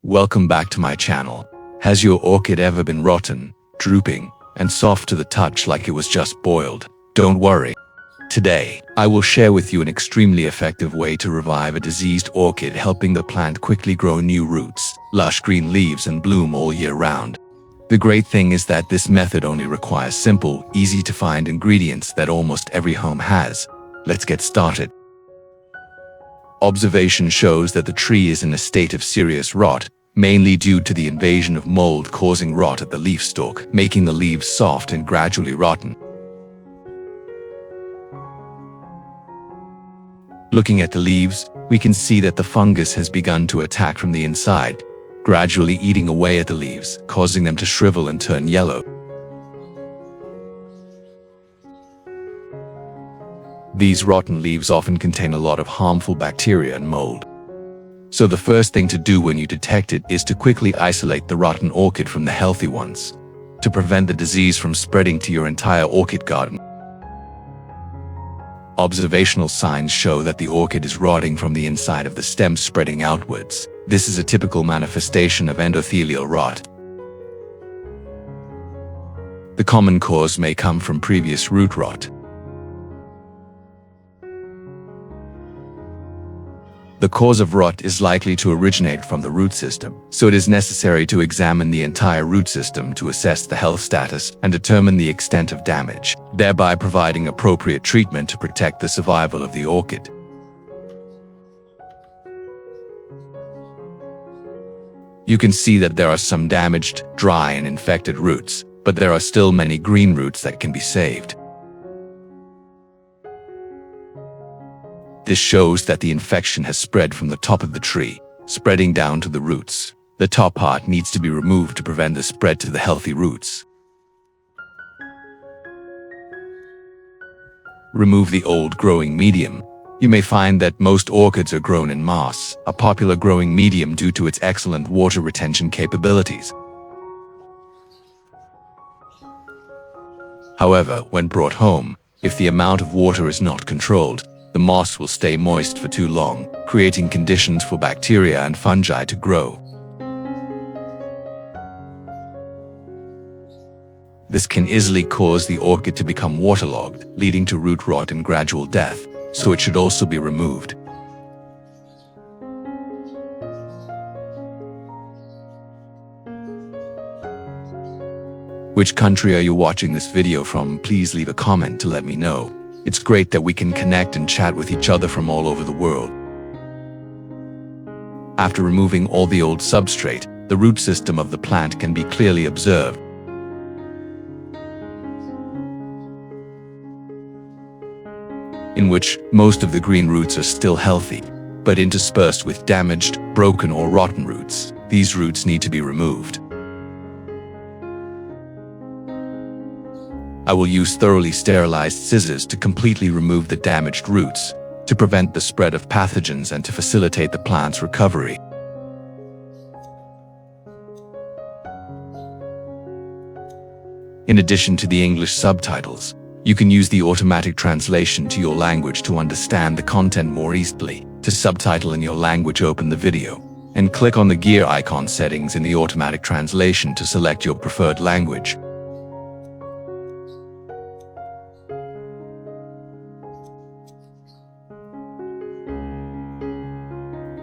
Welcome back to my channel. Has your orchid ever been rotten, drooping, and soft to the touch like it was just boiled? Don't worry. Today, I will share with you an extremely effective way to revive a diseased orchid, helping the plant quickly grow new roots, lush green leaves, and bloom all year round. The great thing is that this method only requires simple, easy-to-find ingredients that almost every home has. Let's get started. Observation shows that the tree is in a state of serious rot, mainly due to the invasion of mold causing rot at the leaf stalk, making the leaves soft and gradually rotten. Looking at the leaves, we can see that the fungus has begun to attack from the inside, gradually eating away at the leaves, causing them to shrivel and turn yellow. These rotten leaves often contain a lot of harmful bacteria and mold. So the first thing to do when you detect it is to quickly isolate the rotten orchid from the healthy ones, to prevent the disease from spreading to your entire orchid garden. Observational signs show that the orchid is rotting from the inside of the stem, spreading outwards. This is a typical manifestation of endothelial rot. The common cause may come from previous root rot. The cause of rot is likely to originate from the root system, so it is necessary to examine the entire root system to assess the health status and determine the extent of damage, thereby providing appropriate treatment to protect the survival of the orchid. You can see that there are some damaged, dry, and infected roots, but there are still many green roots that can be saved. This shows that the infection has spread from the top of the tree, spreading down to the roots. The top part needs to be removed to prevent the spread to the healthy roots. Remove the old growing medium. You may find that most orchids are grown in moss, a popular growing medium due to its excellent water retention capabilities. However, when brought home, if the amount of water is not controlled, the moss will stay moist for too long, creating conditions for bacteria and fungi to grow. This can easily cause the orchid to become waterlogged, leading to root rot and gradual death, so it should also be removed. Which country are you watching this video from? Please leave a comment to let me know. It's great that we can connect and chat with each other from all over the world. After removing all the old substrate, the root system of the plant can be clearly observed. In which most of the green roots are still healthy, but interspersed with damaged, broken, or rotten roots. These roots need to be removed. I will use thoroughly sterilized scissors to completely remove the damaged roots, to prevent the spread of pathogens and to facilitate the plant's recovery. In addition to the English subtitles, you can use the automatic translation to your language to understand the content more easily. To subtitle in your language, open the video and click on the gear icon settings in the automatic translation to select your preferred language.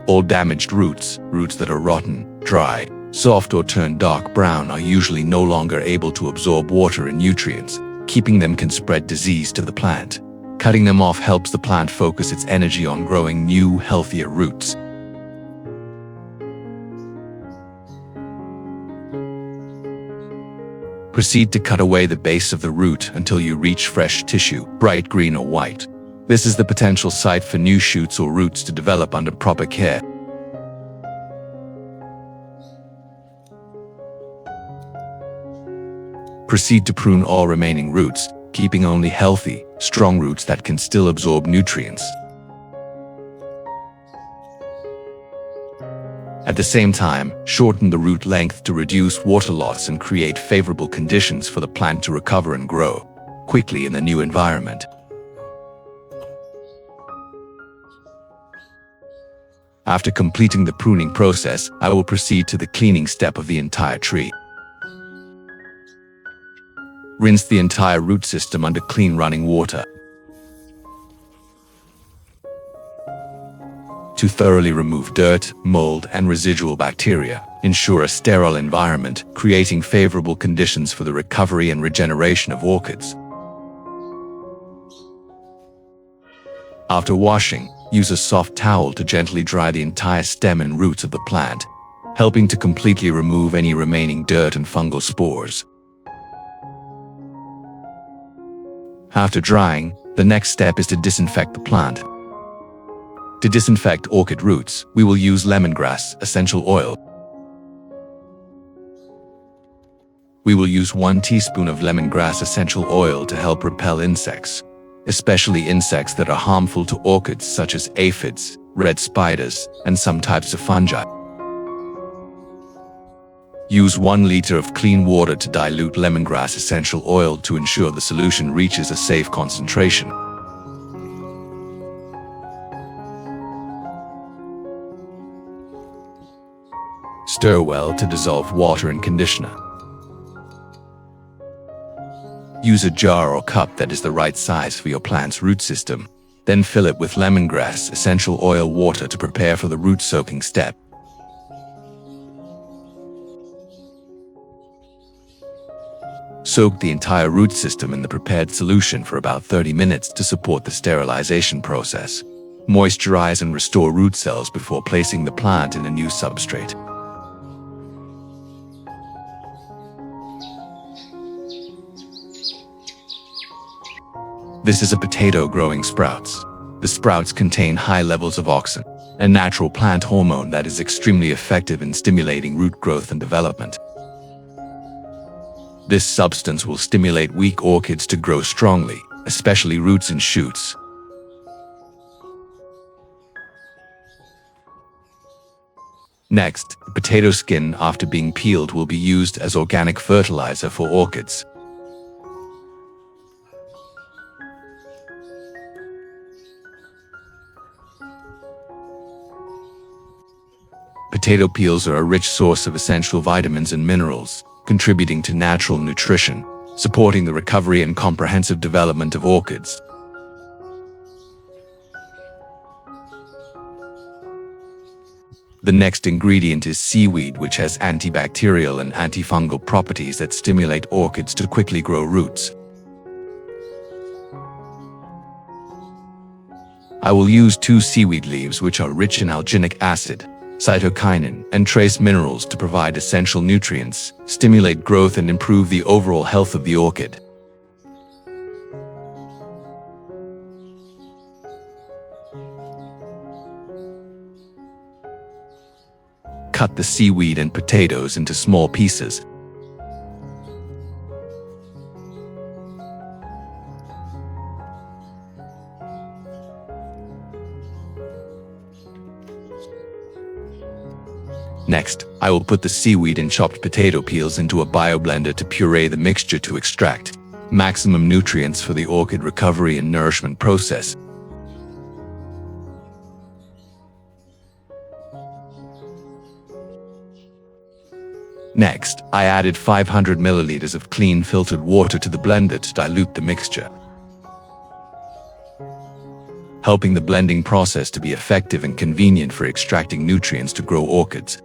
All damaged roots that are rotten, dry, soft, or turn dark brown are usually no longer able to absorb water and nutrients. Keeping them can spread disease to the plant. Cutting them off helps the plant focus its energy on growing new, healthier roots. Proceed to cut away the base of the root until you reach fresh tissue, bright green or white. This is the potential site for new shoots or roots to develop under proper care. Proceed to prune all remaining roots, keeping only healthy, strong roots that can still absorb nutrients. At the same time, shorten the root length to reduce water loss and create favorable conditions for the plant to recover and grow quickly in the new environment. After completing the pruning process, I will proceed to the cleaning step of the entire tree. Rinse the entire root system under clean running water. To thoroughly remove dirt, mold, and residual bacteria, ensure a sterile environment, creating favorable conditions for the recovery and regeneration of orchids. After washing, use a soft towel to gently dry the entire stem and roots of the plant, helping to completely remove any remaining dirt and fungal spores. After drying, the next step is to disinfect the plant. To disinfect orchid roots, we will use lemongrass essential oil. We will use 1 teaspoon of lemongrass essential oil to help repel insects, especially insects that are harmful to orchids such as aphids, red spiders, and some types of fungi. Use 1 liter of clean water to dilute lemongrass essential oil to ensure the solution reaches a safe concentration. Stir well to dissolve water and conditioner. Use a jar or cup that is the right size for your plant's root system. Then fill it with lemongrass essential oil water to prepare for the root soaking step. Soak the entire root system in the prepared solution for about 30 minutes to support the sterilization process. Moisturize and restore root cells before placing the plant in a new substrate. This is a potato growing sprouts. The sprouts contain high levels of auxin, a natural plant hormone that is extremely effective in stimulating root growth and development. This substance will stimulate weak orchids to grow strongly, especially roots and shoots. Next, the potato skin after being peeled will be used as organic fertilizer for orchids. Potato peels are a rich source of essential vitamins and minerals, contributing to natural nutrition, supporting the recovery and comprehensive development of orchids. The next ingredient is seaweed, which has antibacterial and antifungal properties that stimulate orchids to quickly grow roots. I will use 2 seaweed leaves which are rich in alginic acid, cytokinin, and trace minerals to provide essential nutrients, stimulate growth, and improve the overall health of the orchid. Cut the seaweed and potatoes into small pieces. Next, I will put the seaweed and chopped potato peels into a bioblender to puree the mixture to extract maximum nutrients for the orchid recovery and nourishment process. Next, I added 500 milliliters of clean filtered water to the blender to dilute the mixture, helping the blending process to be effective and convenient for extracting nutrients to grow orchids.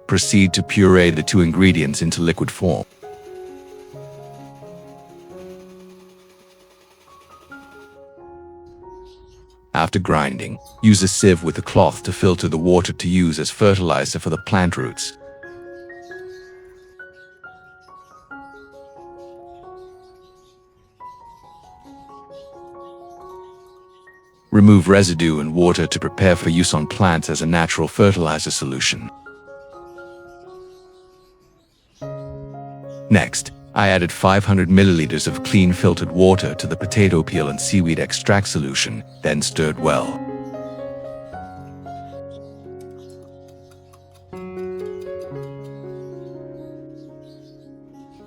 Proceed to puree the 2 ingredients into liquid form. After grinding, use a sieve with a cloth to filter the water to use as fertilizer for the plant roots. Remove residue and water to prepare for use on plants as a natural fertilizer solution. Next, I added 500 milliliters of clean filtered water to the potato peel and seaweed extract solution, then stirred well.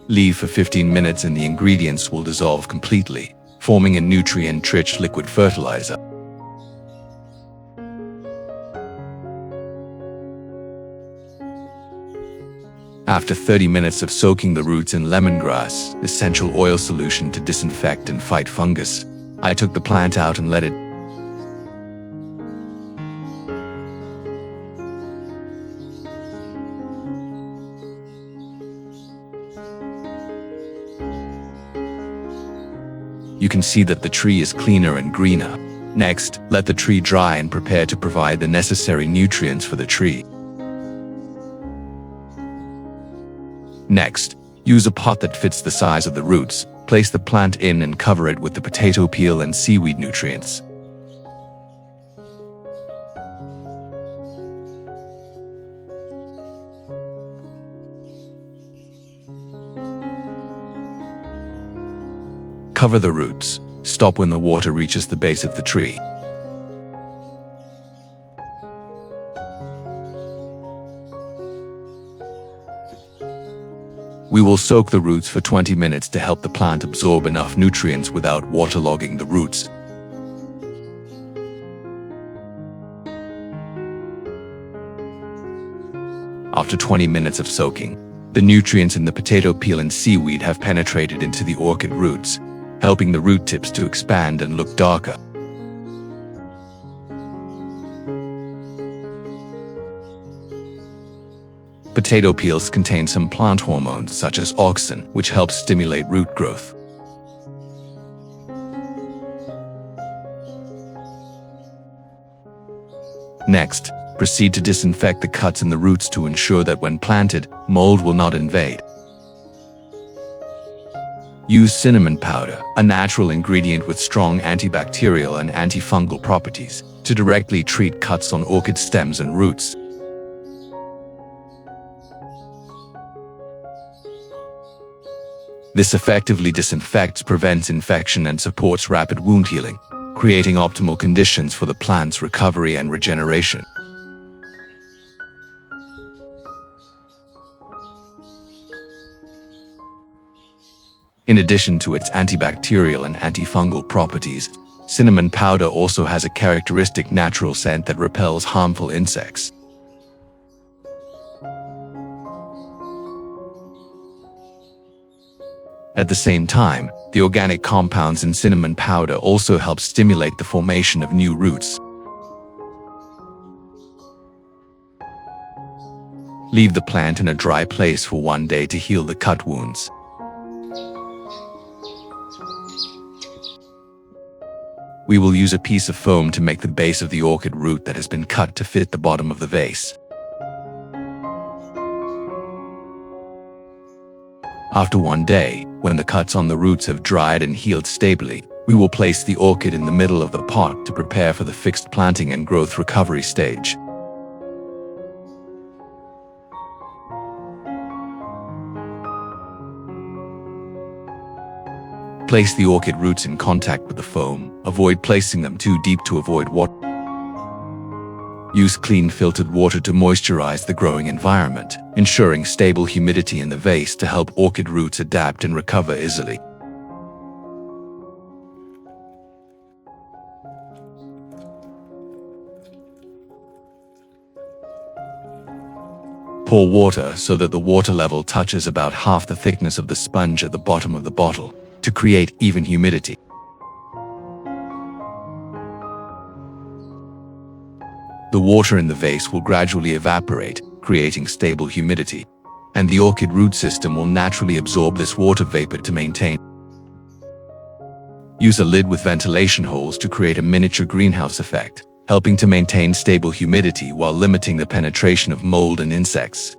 Leave for 15 minutes and the ingredients will dissolve completely, forming a nutrient-rich liquid fertilizer. After 30 minutes of soaking the roots in lemongrass, essential oil solution to disinfect and fight fungus, I took the plant out and let it You can see that the tree is cleaner and greener. Next, let the tree dry and prepare to provide the necessary nutrients for the tree. Next, use a pot that fits the size of the roots. Place the plant in and cover it with the potato peel and seaweed nutrients. Cover the roots. Stop when the water reaches the base of the tree. We will soak the roots for 20 minutes to help the plant absorb enough nutrients without waterlogging the roots. After 20 minutes of soaking, the nutrients in the potato peel and seaweed have penetrated into the orchid roots, helping the root tips to expand and look darker. Potato peels contain some plant hormones such as auxin, which helps stimulate root growth. Next, proceed to disinfect the cuts in the roots to ensure that when planted, mold will not invade. Use cinnamon powder, a natural ingredient with strong antibacterial and antifungal properties, to directly treat cuts on orchid stems and roots. This effectively disinfects, prevents infection, and supports rapid wound healing, creating optimal conditions for the plant's recovery and regeneration. In addition to its antibacterial and antifungal properties, cinnamon powder also has a characteristic natural scent that repels harmful insects. At the same time, the organic compounds in cinnamon powder also help stimulate the formation of new roots. Leave the plant in a dry place for 1 day to heal the cut wounds. We will use a piece of foam to make the base of the orchid root that has been cut to fit the bottom of the vase. After 1 day, when the cuts on the roots have dried and healed stably, we will place the orchid in the middle of the pot to prepare for the fixed planting and growth recovery stage. Place the orchid roots in contact with the foam. Avoid placing them too deep to avoid water. Use clean filtered water to moisturize the growing environment, ensuring stable humidity in the vase to help orchid roots adapt and recover easily. Pour water so that the water level touches about half the thickness of the sponge at the bottom of the bottle, to create even humidity. The water in the vase will gradually evaporate, creating stable humidity, and the orchid root system will naturally absorb this water vapor to maintain. Use a lid with ventilation holes to create a miniature greenhouse effect, helping to maintain stable humidity while limiting the penetration of mold and insects.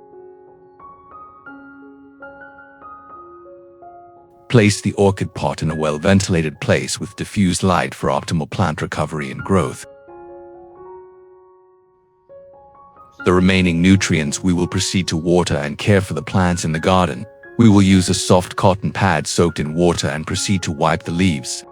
Place the orchid pot in a well-ventilated place with diffused light for optimal plant recovery and growth. The remaining nutrients we will proceed to water and care for the plants in the garden. We will use a soft cotton pad soaked in water and proceed to wipe the leaves.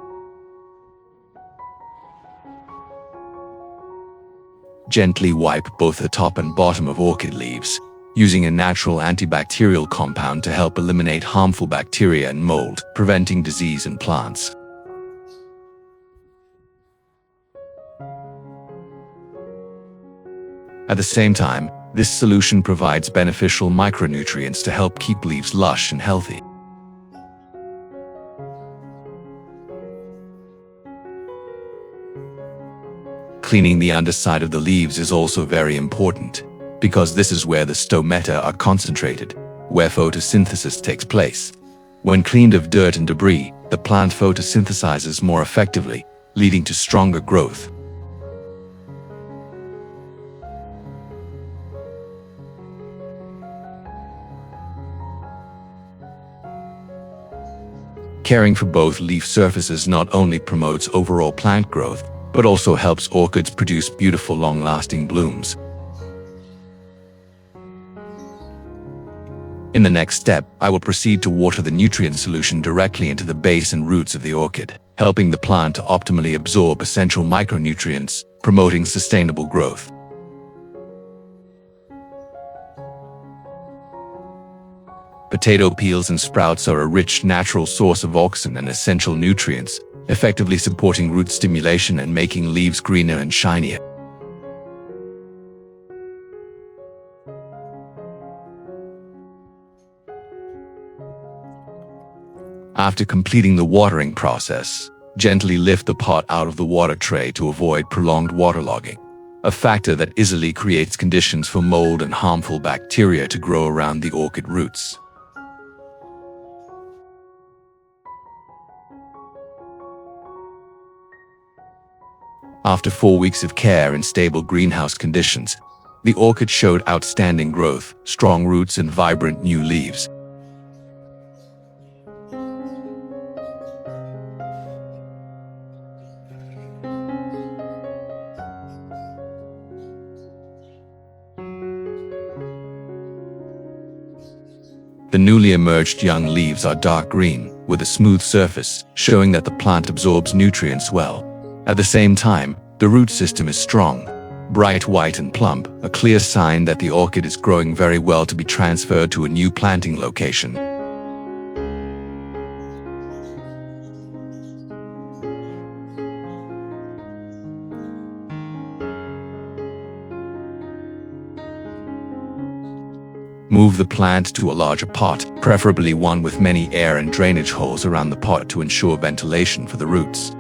Gently wipe both the top and bottom of orchid leaves, using a natural antibacterial compound to help eliminate harmful bacteria and mold, preventing disease in plants. At the same time, this solution provides beneficial micronutrients to help keep leaves lush and healthy. Cleaning the underside of the leaves is also very important, because this is where the stomata are concentrated, where photosynthesis takes place. When cleaned of dirt and debris, the plant photosynthesizes more effectively, leading to stronger growth. Caring for both leaf surfaces not only promotes overall plant growth, but also helps orchids produce beautiful long-lasting blooms. In the next step, I will proceed to water the nutrient solution directly into the base and roots of the orchid, helping the plant to optimally absorb essential micronutrients, promoting sustainable growth. Potato peels and sprouts are a rich natural source of auxin and essential nutrients, effectively supporting root stimulation and making leaves greener and shinier. After completing the watering process, gently lift the pot out of the water tray to avoid prolonged waterlogging, a factor that easily creates conditions for mold and harmful bacteria to grow around the orchid roots. After 4 weeks of care in stable greenhouse conditions, the orchid showed outstanding growth, strong roots, and vibrant new leaves. The newly emerged young leaves are dark green, with a smooth surface, showing that the plant absorbs nutrients well. At the same time, the root system is strong, bright white and plump, a clear sign that the orchid is growing very well to be transferred to a new planting location. Move the plant to a larger pot, preferably one with many air and drainage holes around the pot to ensure ventilation for the roots.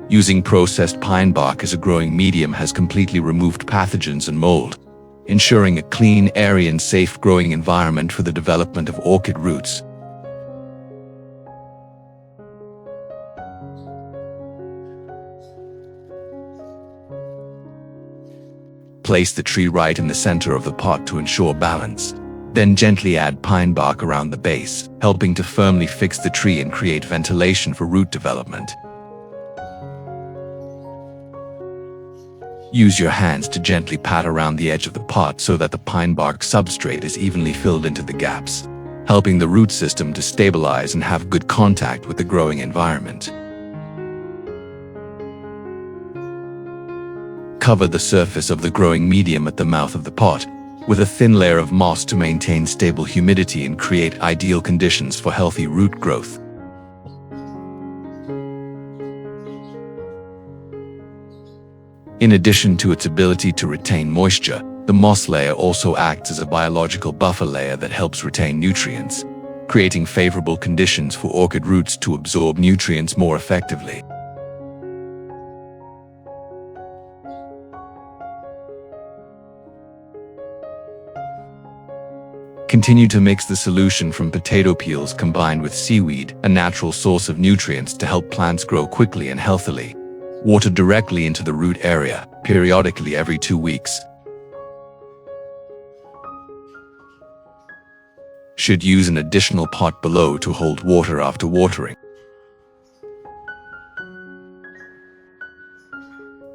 Using processed pine bark as a growing medium has completely removed pathogens and mold, ensuring a clean, airy, and safe growing environment for the development of orchid roots. Place the tree right in the center of the pot to ensure balance. Then gently add pine bark around the base, helping to firmly fix the tree and create ventilation for root development. Use your hands to gently pat around the edge of the pot so that the pine bark substrate is evenly filled into the gaps, helping the root system to stabilize and have good contact with the growing environment. Cover the surface of the growing medium at the mouth of the pot with a thin layer of moss to maintain stable humidity and create ideal conditions for healthy root growth. In addition to its ability to retain moisture, the moss layer also acts as a biological buffer layer that helps retain nutrients, creating favorable conditions for orchid roots to absorb nutrients more effectively. Continue to mix the solution from potato peels combined with seaweed, a natural source of nutrients to help plants grow quickly and healthily. Water directly into the root area, periodically every 2 weeks. Should use an additional pot below to hold water after watering.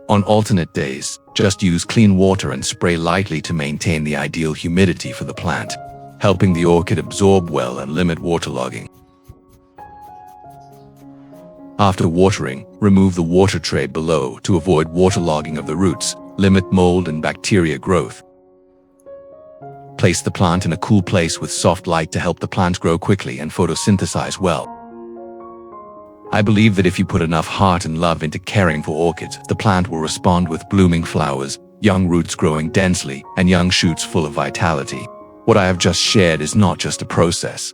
On alternate days, just use clean water and spray lightly to maintain the ideal humidity for the plant, helping the orchid absorb well and limit waterlogging. After watering, remove the water tray below to avoid waterlogging of the roots, limit mold and bacteria growth. Place the plant in a cool place with soft light to help the plant grow quickly and photosynthesize well. I believe that if you put enough heart and love into caring for orchids, the plant will respond with blooming flowers, young roots growing densely, and young shoots full of vitality. What I have just shared is not just a process,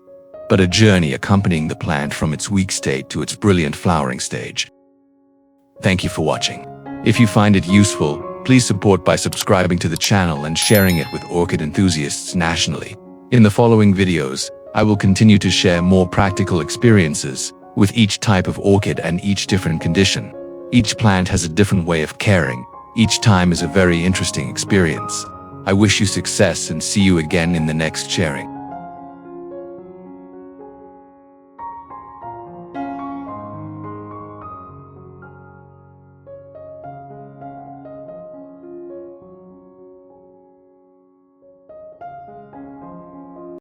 but a journey accompanying the plant from its weak state to its brilliant flowering stage. Thank you for watching. If you find it useful, please support by subscribing to the channel and sharing it with orchid enthusiasts nationally. In the following videos, I will continue to share more practical experiences with each type of orchid and each different condition. Each plant has a different way of caring. Each time is a very interesting experience. I wish you success and see you again in the next sharing.